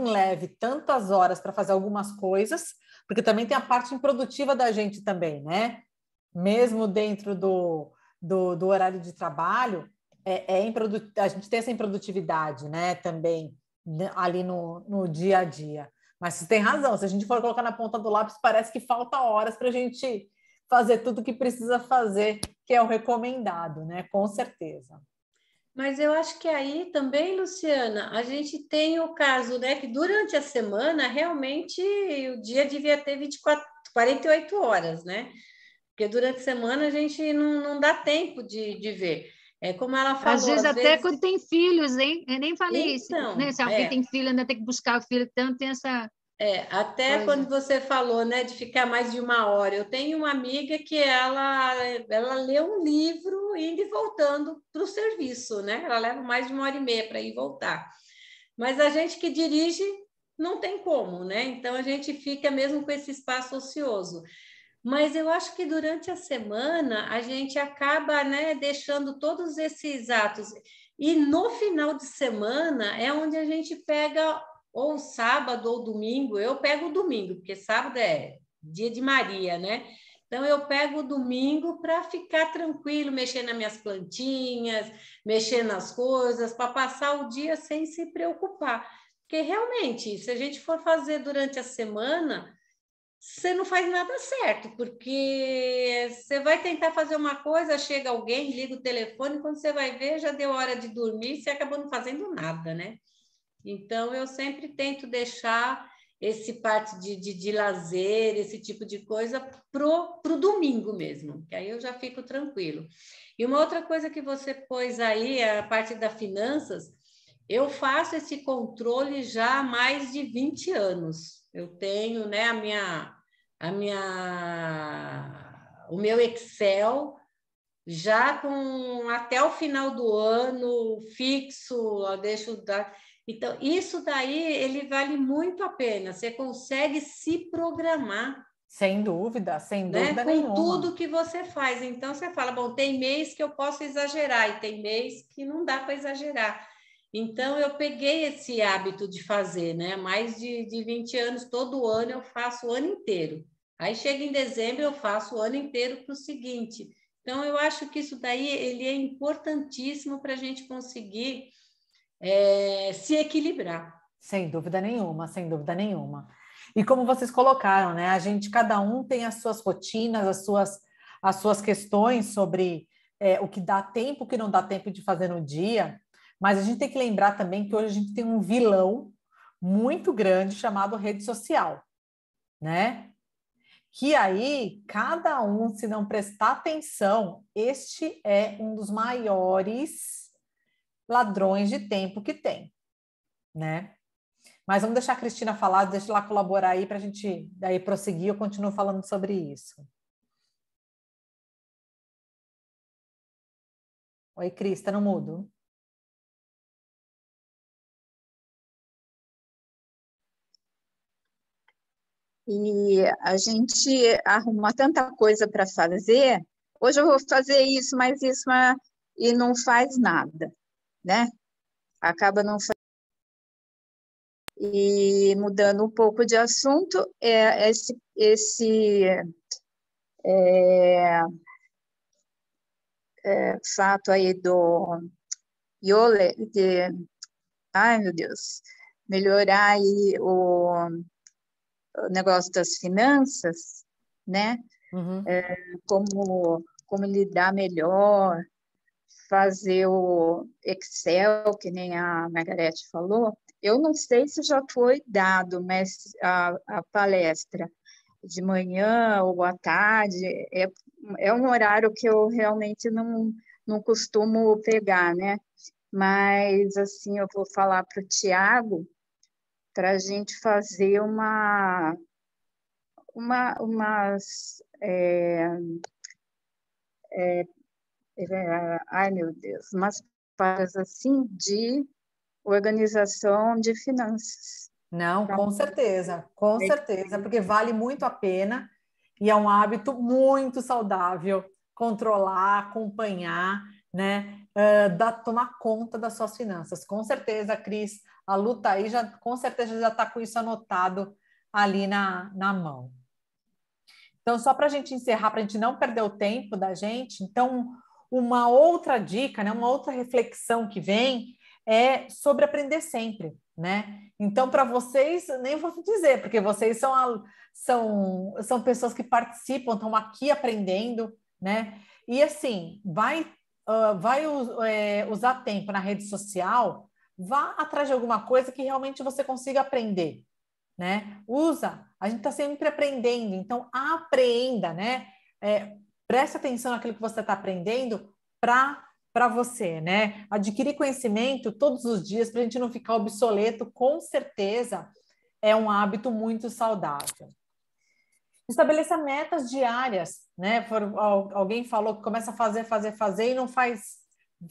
leve tantas horas para fazer algumas coisas, porque também tem a parte improdutiva da gente também, né? Mesmo dentro do horário de trabalho, a gente tem essa improdutividade, né? Também ali no dia a dia. Mas você tem razão, se a gente for colocar na ponta do lápis, parece que falta horas para a gente fazer tudo o que precisa fazer, que é o recomendado, né? Com certeza. Mas eu acho que aí também, Luciana, a gente tem o caso, né, que durante a semana, realmente, o dia devia ter 48 horas, né? Porque durante a semana a gente não dá tempo de ver. É como ela Às falou, vezes às até vezes... quando tem filhos, hein? Eu nem falei isso, né? Então, Se alguém tem filho, ainda tem que buscar o filho, então tem essa até coisa. quando você falou, né, de ficar mais de uma hora, eu tenho uma amiga que ela lê um livro indo e voltando para o serviço, né? Ela leva mais de uma hora e meia para ir e voltar. Mas a gente que dirige não tem como, né? Então a gente fica mesmo com esse espaço ocioso. Mas eu acho que durante a semana a gente acaba, né, deixando todos esses atos. E no final de semana é onde a gente pega ou sábado ou domingo. Eu pego o domingo, porque sábado é dia de Maria, né? Então eu pego o domingo para ficar tranquilo, mexer nas minhas plantinhas, mexer nas coisas, para passar o dia sem se preocupar. Porque realmente, se a gente for fazer durante a semana, você não faz nada certo, porque você vai tentar fazer uma coisa, chega alguém, liga o telefone, quando você vai ver, já deu hora de dormir, você acabou não fazendo nada, né? Então, eu sempre tento deixar esse parte de lazer, esse tipo de coisa, pro domingo mesmo, que aí eu já fico tranquilo. E uma outra coisa que você pôs aí, a parte das finanças, eu faço esse controle já há mais de 20 anos. Eu tenho, né, o meu Excel já com até o final do ano fixo, eu deixo dar. Então, isso daí ele vale muito a pena. Você consegue se programar, Sem né, dúvida com nenhuma. tudo que você faz. Então, você fala, bom, tem mês que eu posso exagerar e tem mês que não dá para exagerar. Então, eu peguei esse hábito de fazer, né? Mais de 20 anos, todo ano eu faço o ano inteiro. Aí chega em dezembro, eu faço o ano inteiro para o seguinte. Então, eu acho que isso daí ele é importantíssimo para a gente conseguir se equilibrar. Sem dúvida nenhuma, sem dúvida nenhuma. E como vocês colocaram, né? A gente, cada um tem as suas rotinas, as suas questões sobre o que dá tempo, o que não dá tempo de fazer no dia. Mas a gente tem que lembrar também que hoje a gente tem um vilão muito grande chamado rede social, né? Que aí, cada um, se não prestar atenção, este é um dos maiores ladrões de tempo que tem, né? Mas vamos deixar a Cristina falar, deixa ela colaborar aí para a gente daí prosseguir, eu continuo falando sobre isso. Oi, Cris, tá no mudo? E a gente arruma tanta coisa para fazer. Hoje eu vou fazer isso, e não faz nada, né? Acaba não fazendo. E mudando um pouco de assunto, esse fato aí do Yole, ai meu Deus, melhorar aí o negócio das finanças, né? Uhum. Como lidar melhor, fazer o Excel, que nem a Margarete falou. Eu não sei se já foi dado, mas a palestra de manhã ou à tarde é um horário que eu realmente não costumo pegar, né? Mas, assim, eu vou falar para o Tiago para a gente fazer umas ai meu Deus, umas páginas assim de organização de finanças. Não, com certeza, porque vale muito a pena e é um hábito muito saudável controlar, acompanhar, né? Tomar conta das suas finanças. Com certeza, Cris, a luta aí já com certeza já está com isso anotado ali na mão. Então, só para a gente encerrar, para a gente não perder o tempo da gente, então, uma outra dica, né, uma outra reflexão que vem é sobre aprender sempre, né? Então, para vocês, nem vou dizer, porque vocês são pessoas que participam, estão aqui aprendendo, né? E assim, vai usar tempo na rede social, vá atrás de alguma coisa que realmente você consiga aprender, né? A gente está sempre aprendendo, então aprenda, né? Preste atenção naquilo que você está aprendendo para você, né? Adquirir conhecimento todos os dias para a gente não ficar obsoleto, com certeza é um hábito muito saudável. Estabeleça metas diárias, né? Alguém falou que começa a fazer e não faz,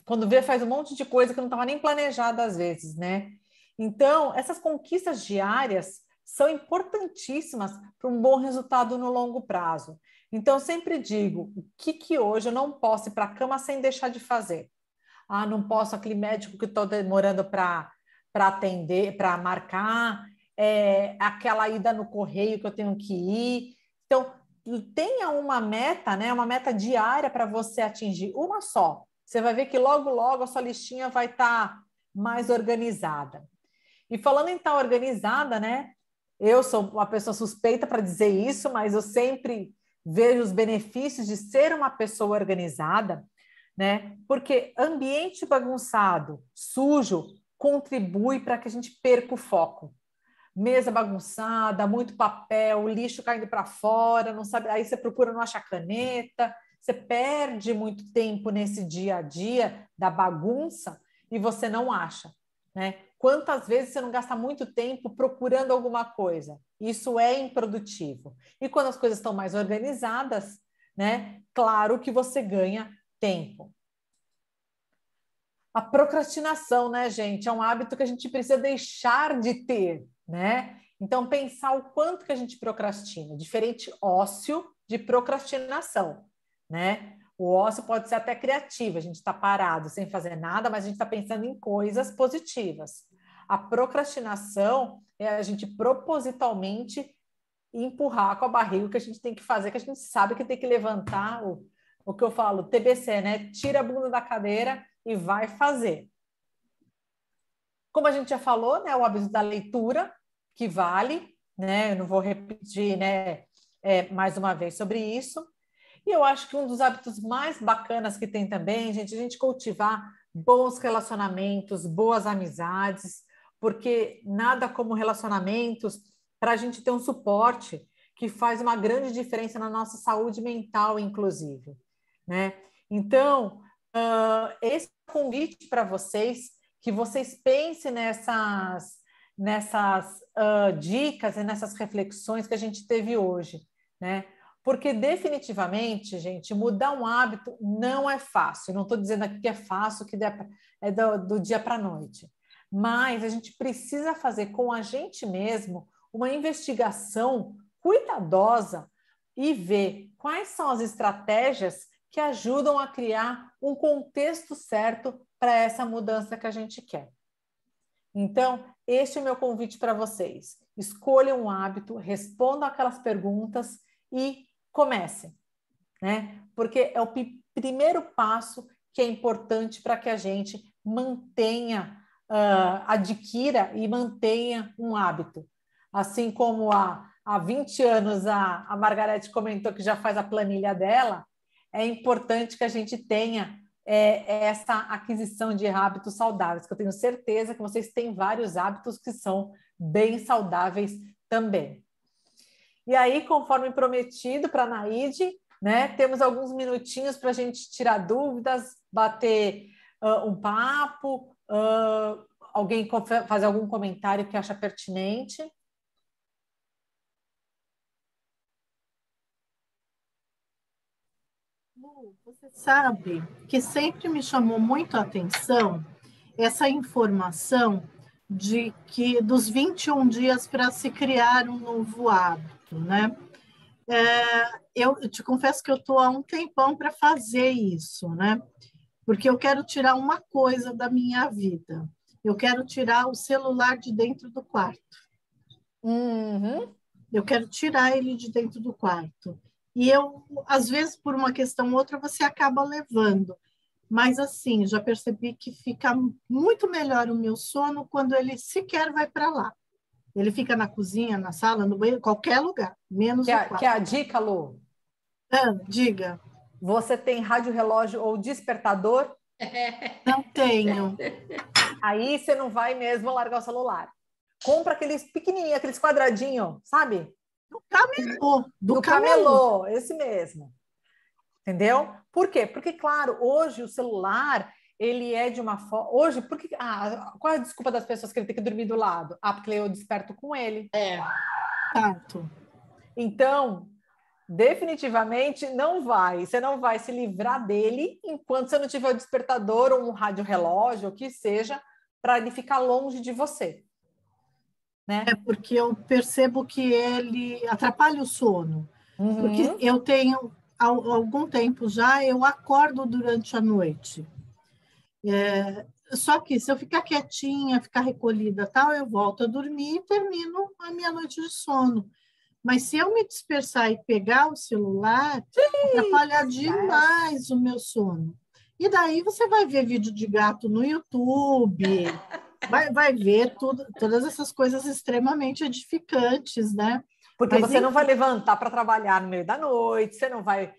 quando vê, faz um monte de coisa que não estava nem planejada às vezes, né? Então, essas conquistas diárias são importantíssimas para um bom resultado no longo prazo. Então, eu sempre digo, o que hoje eu não posso ir para a cama sem deixar de fazer? Ah, não posso, aquele médico que estou demorando para atender, para marcar, aquela ida no correio que eu tenho que ir. Então, tenha uma meta, né? Uma meta diária para você atingir, uma só. Você vai ver que logo, logo a sua listinha vai estar mais organizada. E falando em estar organizada, né? Eu sou uma pessoa suspeita para dizer isso, mas eu sempre vejo os benefícios de ser uma pessoa organizada, né? Porque ambiente bagunçado, sujo, contribui para que a gente perca o foco. Mesa bagunçada, muito papel, lixo caindo para fora, não sabe, aí você procura, não acha caneta, você perde muito tempo nesse dia a dia da bagunça e você não acha, né? Quantas vezes você não gasta muito tempo procurando alguma coisa? Isso é improdutivo. E quando as coisas estão mais organizadas, né? Claro que você ganha tempo. A procrastinação, né, gente? É um hábito que a gente precisa deixar de ter, né? Então, pensar o quanto que a gente procrastina. Diferente ócio de procrastinação, né? O ócio pode ser até criativo, a gente está parado sem fazer nada, mas a gente está pensando em coisas positivas. A procrastinação é a gente propositalmente empurrar com a barriga o que a gente tem que fazer, que a gente sabe que tem que levantar o que eu falo, TBC, né? Tira a bunda da cadeira e vai fazer. Como a gente já falou, né? O hábito da leitura, que vale, né? Eu não vou repetir, né? Mais uma vez sobre isso. E eu acho que um dos hábitos mais bacanas que tem também, gente, a gente cultivar bons relacionamentos, boas amizades, porque nada como relacionamentos para a gente ter um suporte que faz uma grande diferença na nossa saúde mental, inclusive, né? Então, esse é o convite para vocês, que vocês pensem nessas dicas e nessas reflexões que a gente teve hoje, né? Porque definitivamente, gente, mudar um hábito não é fácil. Não estou dizendo aqui que é fácil, que é do dia para a noite. Mas a gente precisa fazer com a gente mesmo uma investigação cuidadosa e ver quais são as estratégias que ajudam a criar um contexto certo para essa mudança que a gente quer. Então, este é o meu convite para vocês. Escolham um hábito, respondam aquelas perguntas e comecem, né? Porque é o primeiro passo que é importante para que a gente adquira e mantenha um hábito. Assim como há 20 anos a Margarete comentou que já faz a planilha dela, é importante que a gente tenha essa aquisição de hábitos saudáveis, que eu tenho certeza que vocês têm vários hábitos que são bem saudáveis também. E aí, conforme prometido para a Naide, né, temos alguns minutinhos para a gente tirar dúvidas, bater um papo, alguém fazer algum comentário que acha pertinente. Você sabe que sempre me chamou muito a atenção essa informação de que dos 21 dias para se criar um novo hábito, né? Eu te confesso que eu estou há um tempão para fazer isso, né? Porque eu quero tirar uma coisa da minha vida. Eu quero tirar o celular de dentro do quarto. Uhum. Eu quero tirar ele de dentro do quarto. E eu, às vezes, por uma questão ou outra, você acaba levando. mas assim, já percebi que fica muito melhor o meu sono quando ele sequer vai para lá. Ele fica na cozinha, na sala, no banheiro, qualquer lugar, menos o quarto. Quer a dica, Lu? Diga. Você tem rádio relógio ou despertador? Não tenho. Aí você não vai mesmo largar o celular. Compra aqueles pequenininhos, aqueles quadradinhos, sabe? Do camelô. Do camelô, esse mesmo. Entendeu? Por quê? Porque, claro, hoje o celular, ele é de uma forma... Hoje, porque... qual é a desculpa das pessoas que ele tem que dormir do lado? Porque eu desperto com ele. Exato. Então, definitivamente você não vai se livrar dele enquanto você não tiver o despertador ou um rádio relógio, o que seja, para ele ficar longe de você. Né? É porque eu percebo que ele atrapalha o sono. Uhum. Porque eu tenho, há algum tempo já, eu acordo durante a noite. Só que se eu ficar quietinha, ficar recolhida, tal, eu volto a dormir e termino a minha noite de sono. Mas se eu me dispersar e pegar o celular, atrapalha demais o meu sono. E daí você vai ver vídeo de gato no YouTube, vai ver todas essas coisas extremamente edificantes, né? Porque você não vai levantar para trabalhar no meio da noite, você não vai...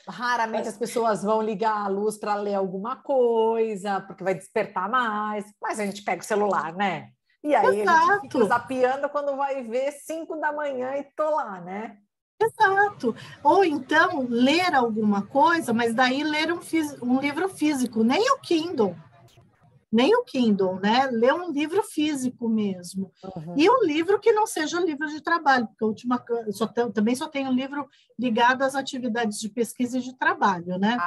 Raramente as pessoas vão ligar a luz para ler alguma coisa, porque vai despertar mais, mas a gente pega o celular, né? E aí Exato. A gente fica zapeando quando vai ver 5 da manhã e tô lá, né? Exato. Ou então ler alguma coisa, mas daí ler um livro físico, nem o Kindle, né? Ler um livro físico mesmo. Uhum. E um livro que não seja livro de trabalho, porque também só tenho livro ligado às atividades de pesquisa e de trabalho, né?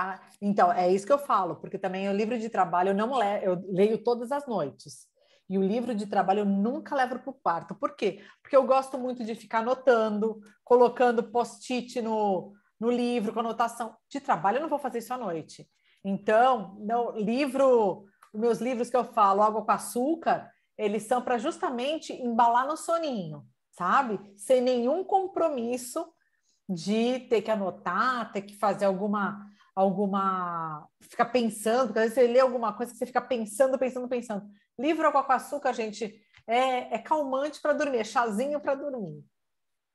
Então, é isso que eu falo, porque também o livro de trabalho eu leio todas as noites. E o livro de trabalho eu nunca levo para o quarto. Por quê? Porque eu gosto muito de ficar anotando, colocando post-it no livro, com anotação. De trabalho eu não vou fazer isso à noite. Então, os meus livros que eu falo, Água com Açúcar, eles são para justamente embalar no soninho, sabe? Sem nenhum compromisso de ter que anotar, ter que fazer ficar pensando, porque às vezes você lê alguma coisa que você fica pensando. Livro Água com Açúcar, gente, é calmante para dormir, é chazinho para dormir.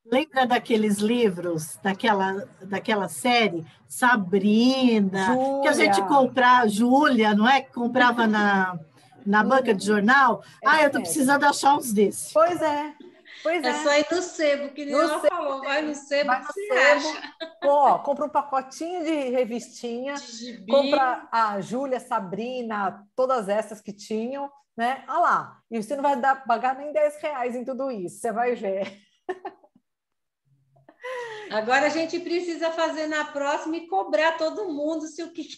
Lembra daqueles livros, daquela série, Sabrina, Júlia. que a gente comprava, Júlia, não é? Que comprava na banca de jornal? Eu tô precisando achar uns desses. Pois é. É só ir no sebo, que nem ela falou, vai no sebo, acha. Pô, compra um pacotinho de revistinha, compra a Júlia, Sabrina, todas essas que tinham, né? Olha lá, e você não vai pagar nem R$10 em tudo isso, você vai ver. Agora a gente precisa fazer na próxima e cobrar todo mundo se o que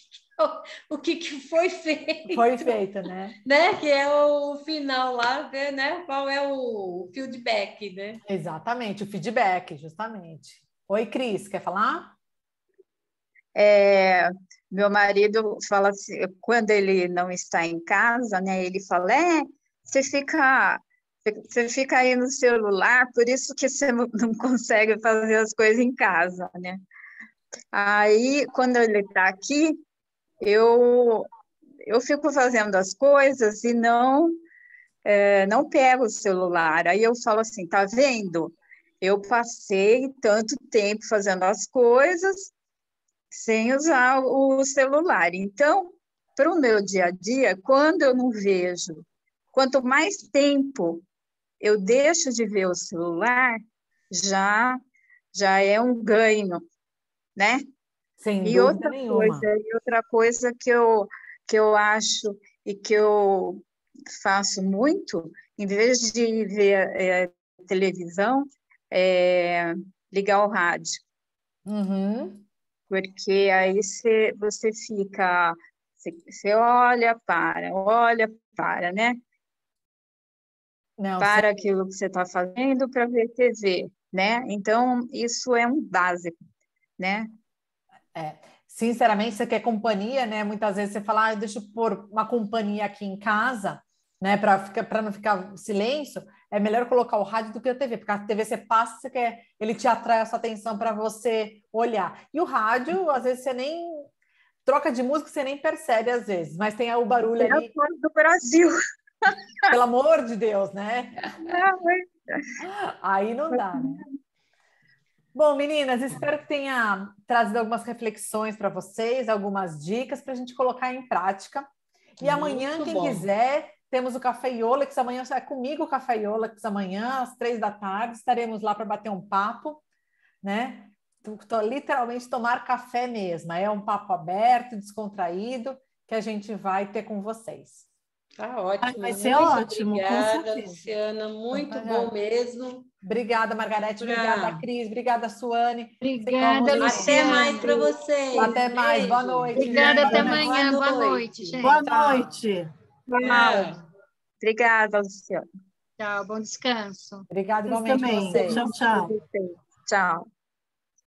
foi feito. Foi feito, né? Que é o final lá, né? Qual é o feedback, né? Exatamente, o feedback, justamente. Oi, Cris, quer falar? Meu marido fala assim, quando ele não está em casa, né? Ele fala, você fica aí no celular, por isso que você não consegue fazer as coisas em casa, né? Aí, quando ele está aqui, eu fico fazendo as coisas e não pego o celular. Aí eu falo assim, tá vendo? Eu passei tanto tempo fazendo as coisas sem usar o celular. Então, para o meu dia a dia, quando eu não vejo, quanto mais tempo eu deixo de ver o celular, já é um ganho, né? Sem dúvida nenhuma. Outra coisa que eu acho e que eu faço muito, em vez de ver televisão, ligar o rádio. Uhum. Porque aí você fica, você olha, para, né? Não, para aquilo que você está fazendo para ver TV, né? Então, isso é um básico, né? Sinceramente, você quer companhia, né? Muitas vezes você fala, deixa eu pôr uma companhia aqui em casa, né? Para não ficar silêncio, é melhor colocar o rádio do que a TV, porque a TV você passa, ele te atrai a sua atenção para você olhar. E o rádio, às vezes, você nem troca de música você nem percebe às vezes, mas tem o barulho ali. Do Brasil. Pelo amor de Deus, né? Não, Aí não dá, né? Bom, meninas, espero que tenha trazido algumas reflexões para vocês, algumas dicas para a gente colocar em prática. E amanhã, quem quiser, temos o Café Iolax. Amanhã é comigo o Café Iolax, amanhã, às 15h. Estaremos lá para bater um papo, né? Literalmente tomar café mesmo. É um papo aberto, descontraído, que a gente vai ter com vocês. Tá ótimo. Vai ser muito ótimo, obrigada, Luciana. Muito bom mesmo. Obrigada, Margarete. Obrigada, Cris. Obrigada, Suane. Obrigada, Luciana. Até mais para vocês. Até mais. Boa noite. Obrigada, gente. até amanhã. Boa noite, gente. Boa noite. Tchau. Obrigada, Luciana. Tchau, bom descanso. Obrigada Vocês igualmente também. vocês. Tchau, tchau. Tchau.